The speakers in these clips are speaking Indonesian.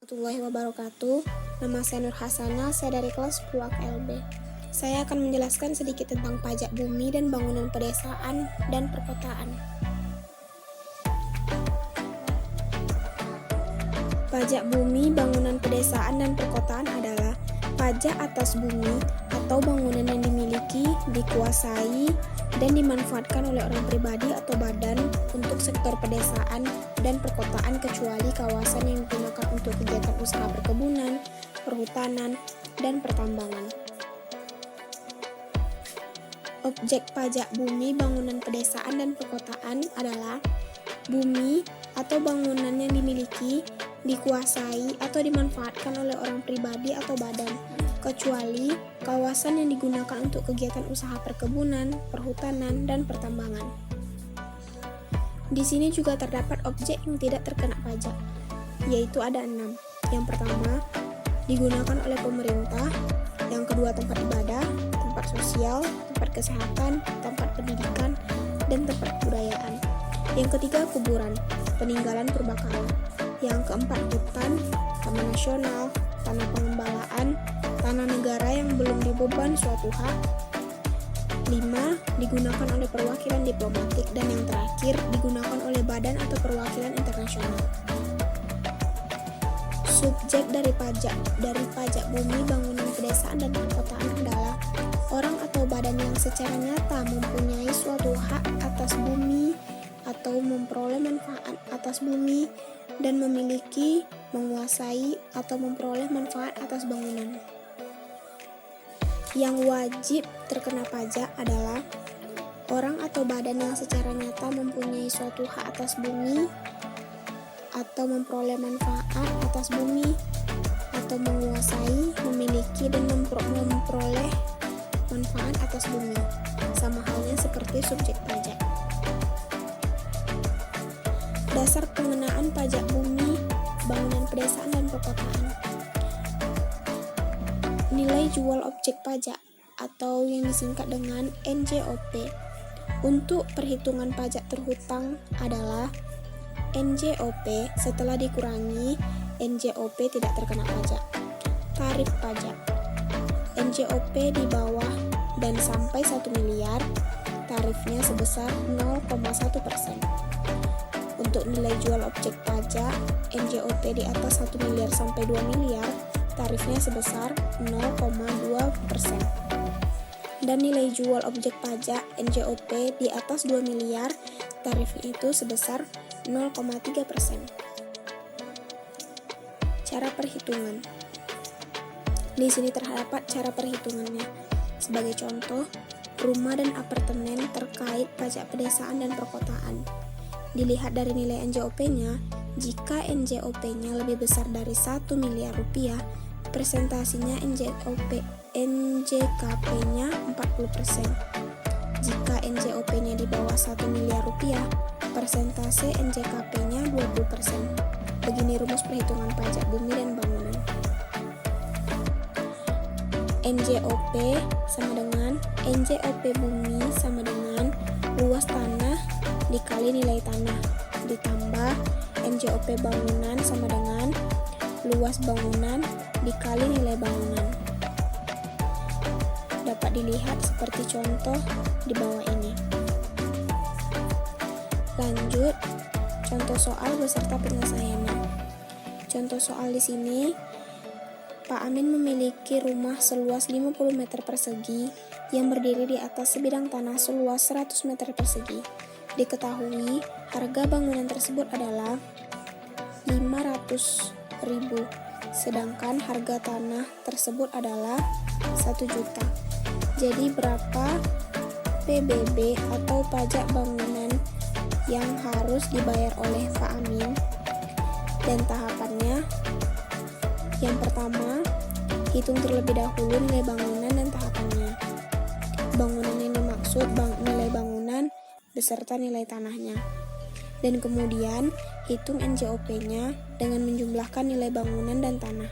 Warahmatullahi wabarakatuh. Nama saya Nur Hasanah, saya dari kelas 10 AKLB. Saya akan menjelaskan sedikit tentang pajak bumi dan bangunan pedesaan dan perkotaan. Pajak bumi, bangunan pedesaan, dan perkotaan adalah pajak atas bumi atau bangunan yang dimiliki, dikuasai, dan dimanfaatkan oleh orang pribadi atau badan untuk sektor pedesaan dan perkotaan kecuali kawasan yang digunakan untuk kegiatan usaha perkebunan, perhutanan, dan pertambangan. Objek pajak bumi, bangunan pedesaan, dan perkotaan adalah bumi atau bangunan yang dimiliki, dikuasai, atau dimanfaatkan oleh orang pribadi atau badan, kecuali kawasan yang digunakan untuk kegiatan usaha perkebunan, perhutanan, dan pertambangan. Di sini juga terdapat objek yang tidak terkena pajak, yaitu ada 6. Yang pertama, digunakan oleh pemerintah. Yang kedua, tempat ibadah, tempat sosial, tempat kesehatan, tempat pendidikan, dan tempat kebudayaan. Yang ketiga, kuburan, peninggalan purbakala. Yang keempat, hutan, taman nasional, tanah pengembalaan, tanah negara yang belum dibeban suatu hak. 5. Digunakan oleh perwakilan diplomatik. Dan yang terakhir, digunakan oleh badan atau perwakilan internasional. Subjek dari pajak bumi, bangunan pedesaan, dan perkotaan adalah orang atau badan yang secara nyata mempunyai suatu hak atas bumi atau memperoleh manfaat atas bumi dan memiliki, menguasai, atau memperoleh manfaat atas bangunan. Yang wajib terkena pajak adalah orang atau badan yang secara nyata mempunyai suatu hak atas bumi atau memperoleh manfaat atas bumi atau menguasai, memiliki, dan memperoleh manfaat atas bumi, sama halnya seperti subjek pajak. Dasar pengenaan pajak bumi, bangunan pedesaan, dan perkotaan. Nilai jual objek pajak atau yang disingkat dengan NJOP untuk perhitungan pajak terhutang adalah NJOP setelah dikurangi NJOP tidak terkena pajak. Tarif pajak NJOP di bawah dan sampai 1 miliar, tarifnya sebesar 0,1%. Untuk nilai jual objek pajak NJOP di atas 1 miliar sampai 2 miliar, tarifnya sebesar 0,2%. Dan nilai jual objek pajak NJOP di atas 2 miliar, tarifnya itu sebesar 0,3%. Cara perhitungan. Di sini terdapat cara perhitungannya. Sebagai contoh, rumah dan apartemen terkait pajak pedesaan dan perkotaan. Dilihat dari nilai NJOP-nya, jika NJOP-nya lebih besar dari 1 miliar rupiah, presentasinya NJKP-nya 40%. Jika NJOP-nya di bawah 1 miliar rupiah, persentase NJKP-nya 20%. Begini rumus perhitungan pajak bumi dan bangunan. NJOP sama dengan NJOP bumi sama dengan luas tanah dikali nilai tanah ditambah NJOP bangunan sama dengan luas bangunan dikali nilai bangunan. Dapat dilihat seperti contoh di bawah ini. Lanjut, contoh soal beserta penyelesaiannya. Contoh soal di sini, Pak Amin memiliki rumah seluas 50 meter persegi yang berdiri di atas sebidang tanah seluas 100 meter persegi. Diketahui harga bangunan tersebut adalah 500.000, sedangkan harga tanah tersebut adalah 1 juta. Jadi berapa PBB atau pajak bangunan yang harus dibayar oleh Pak Amin? Dan tahapannya, yang pertama, hitung terlebih dahulu nilai bangunan dan tahapannya. Bangunan yang dimaksud nilai bangunan beserta nilai tanahnya. Dan kemudian hitung NJOP-nya dengan menjumlahkan nilai bangunan dan tanah.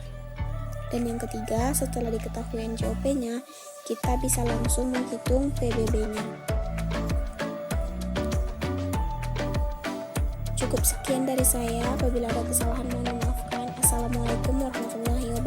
Dan yang ketiga, setelah diketahui NJOP-nya, kita bisa langsung menghitung PBB-nya. Cukup sekian dari saya. Apabila ada kesalahan mohon dimaafkan. Assalamualaikum. Wassalamualaikum warahmatullahi wabarakatuh.